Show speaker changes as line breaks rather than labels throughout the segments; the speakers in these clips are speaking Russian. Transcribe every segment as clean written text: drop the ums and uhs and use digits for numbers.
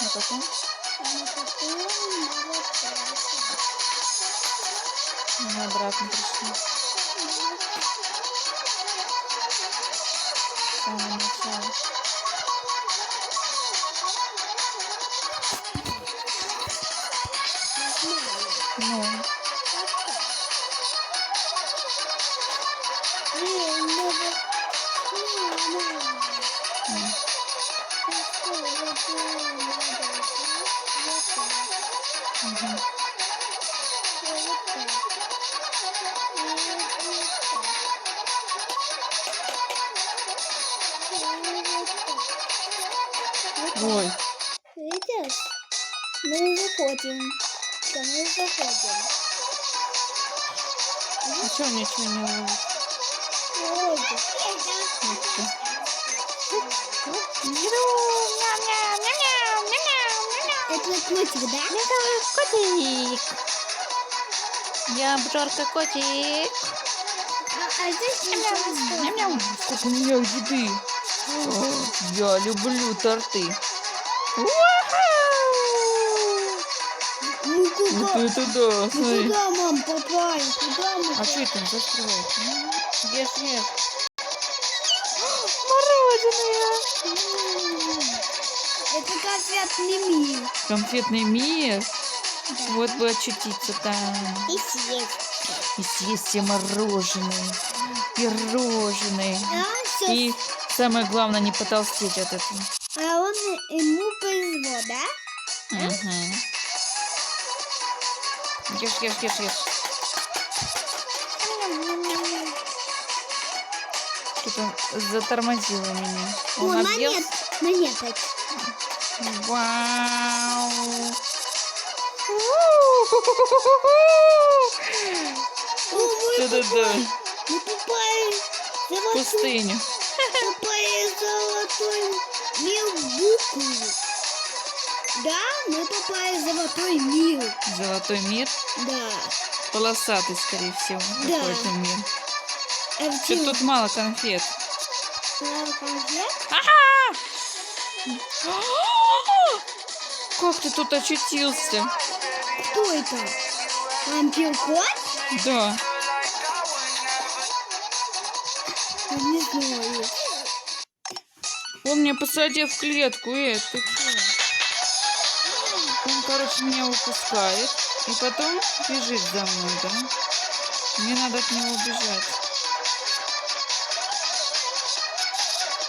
А потом? Мы обратно пришли. С самого начала. Ну. Мгм. Ой,
Видишь? Мы заходим. Да, мы заходим.
ничего не ловит.
Ой,
Ух ты.
это котик, да?
Котик. Я обжорка котик.
А здесь ничего не
Ням-ням. Сколько у меня еды. Я люблю торты.
Мы
Вот
куда?
это да,
Мы
смотри.
куда, мам, попали? Куда мы?
А что это он застревает? Ешь. Мороженое.
Это конфетный мир.
Конфетный мир. Вот бы очутиться там.
И съесть.
И съесть все мороженое. Пирожные.
Да, все.
И самое главное, не потолстеть от этого.
А он ему повезло, да?
Угу. Ешь. Что-то затормозило меня.
О,
Он объелся?
монеточка.
Вау! Да-да-да.
Мы попали
В пустыню.
в золотой мир буквы. Да, мы попали в золотой мир.
Золотой мир.
Да.
Полосатый, скорее всего.
Да.
Какой-то мир.
А
Что-то тут мало конфет.
конфет?
Как ты тут очутился?
Кто это? Вампир-кот?
Да.
Я не знаю.
Он меня посадил в клетку. Ты что? Он, короче, меня выпускает. И потом бежит за мной, да? Мне надо от него бежать.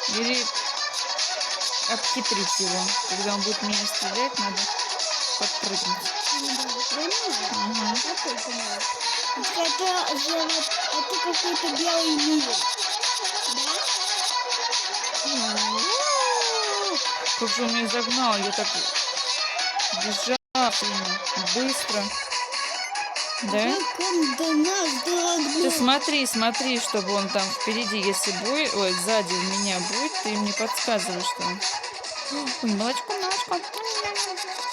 Или обхитрить его. Когда он будет меня стрелять, надо подпрыгнуть. Ага.
Это какой-то белый мир. Да?
Как же он меня загнал, я так бежал сильно, быстро. Да?
Как он до нас
Ты
догнал?
смотри, чтобы он там впереди, если будет, ой, сзади у меня будет, ты мне подсказываешь, что он. Ой, молочко.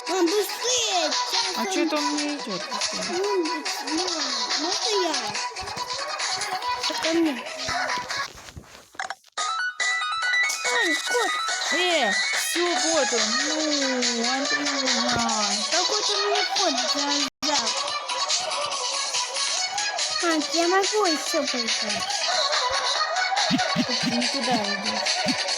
Он быстрее. Сейчас
А
он...
что это он не идет?
Можно я? Ко мне. Ай, кот.
Все, вот он. Ну, Андрюха.
Какой-то мне кот взял. Я могу еще поиграть.
Ты не туда идешь.